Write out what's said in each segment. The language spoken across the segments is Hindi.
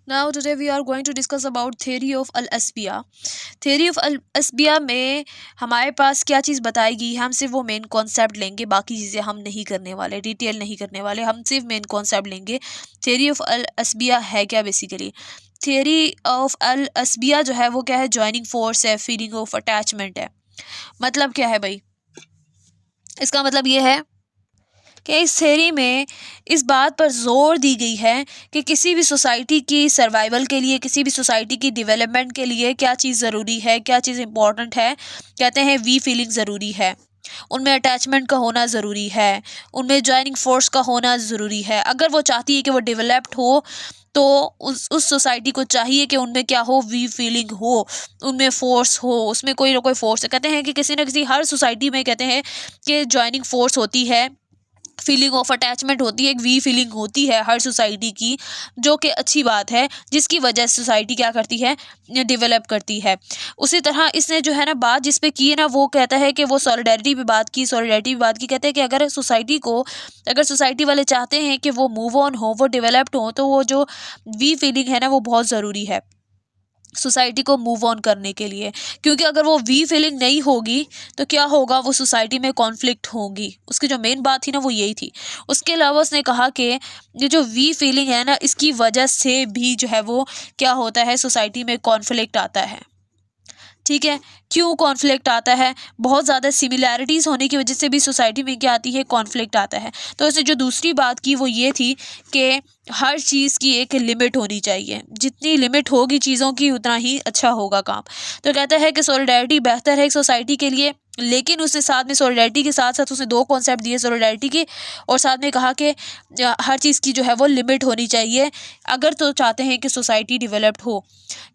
Now today we are going to discuss about theory of al-asbiya. theory of al-asbiya में हमारे पास क्या चीज़ बताएगी, हम सिर्फ वो मेन कॉन्सेप्ट लेंगे, बाकी चीज़ें हम नहीं करने वाले, डिटेल नहीं करने वाले, हम सिर्फ मेन कॉन्सेप्ट लेंगे। theory of al-asbiya है क्या बेसिकली? theory of al-asbiya जो है वो क्या है, जॉइनिंग फोर्स है, फीलिंग ऑफ अटैचमेंट है। मतलब क्या है भाई, इसका मतलब ये है कि इस थ्योरी में इस बात पर जोर दी गई है कि किसी भी सोसाइटी की सर्वाइवल के लिए, किसी भी सोसाइटी की डेवलपमेंट के लिए क्या चीज़ ज़रूरी है, क्या चीज़ इंपॉर्टेंट है। कहते हैं वी फीलिंग ज़रूरी है, उनमें अटैचमेंट का होना ज़रूरी है, उनमें जॉइनिंग फोर्स का होना ज़रूरी है। अगर वो चाहती है कि वो डेवलप्ड हो तो उस सोसाइटी को चाहिए कि उनमें क्या हो, वी फीलिंग हो, उनमें फोर्स हो, उसमें कोई ना कोई फोर्स है। कहते हैं कि किसी ना किसी हर सोसाइटी में कहते हैं कि जॉइनिंग फोर्स होती है, फीलिंग ऑफ अटैचमेंट होती है, एक वी फीलिंग होती है हर सोसाइटी की, जो कि अच्छी बात है, जिसकी वजह से सोसाइटी क्या करती है, डेवलप करती है। उसी तरह इसने जो है ना बात जिस पे की है ना, वो कहता है कि वो सॉलिडारिटी पे बात की, कहते हैं कि अगर सोसाइटी वाले चाहते हैं कि वो मूव ऑन हो, वो डेवलप्ड हो, तो वो जो वी फीलिंग है ना वो बहुत ज़रूरी है सोसाइटी को मूव ऑन करने के लिए। क्योंकि अगर वो वी फीलिंग नहीं होगी तो क्या होगा, वो सोसाइटी में कॉन्फ्लिक्ट होगी। उसकी जो मेन बात थी ना वो यही थी। उसके अलावा उसने कहा कि ये जो वी फीलिंग है ना, इसकी वजह से भी जो है वो क्या होता है, सोसाइटी में कॉन्फ्लिक्ट आता है। ठीक है, क्यों कॉन्फ्लिक्ट आता है? बहुत ज़्यादा सिमिलैरिटीज़ होने की वजह से भी सोसाइटी में क्या आती है, कॉन्फ्लिक्ट आता है। तो उसने जो दूसरी बात की वो ये थी कि हर चीज़ की एक लिमिट होनी चाहिए, जितनी लिमिट होगी चीज़ों की उतना ही अच्छा होगा काम। तो कहता है कि सॉलिडारिटी बेहतर है एक सोसाइटी के लिए, लेकिन उसने साथ में सॉलिडारिटी के साथ साथ उसने दो कॉन्सेप्ट दिए सॉलिडारिटी के, और साथ में कहा कि हर चीज़ की जो है वो लिमिट होनी चाहिए अगर तो चाहते हैं कि सोसाइटी डेवलप्ड हो।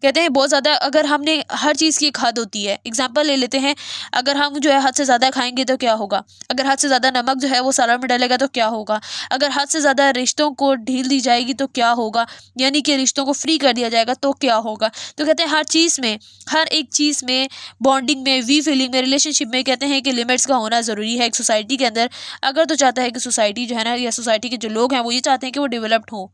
कहते हैं बहुत ज़्यादा अगर हमने हर चीज़ की एक हद होती है। एग्जांपल ले लेते हैं, अगर हम जो है हद से ज़्यादा खाएंगे तो क्या होगा, अगर हद से ज़्यादा नमक जो है वो सलाद में डलेगा तो क्या होगा, अगर हद से ज़्यादा रिश्तों को ढील दी जाएगी तो क्या होगा, यानी कि रिश्तों को फ्री कर दिया जाएगा तो क्या होगा। तो कहते हैं हर चीज़ में, हर एक चीज़ में, बॉन्डिंग में, वी फीलिंग में, रिलेशनशिप में कहते हैं कि लिमिट्स का होना ज़रूरी है एक सोसाइटी के अंदर। अगर तो चाहता है कि सोसाइटी जो है ना, या सोसाइटी के जो लोग हैं वो ये चाहते हैं कि वो डेवलप्ड हो।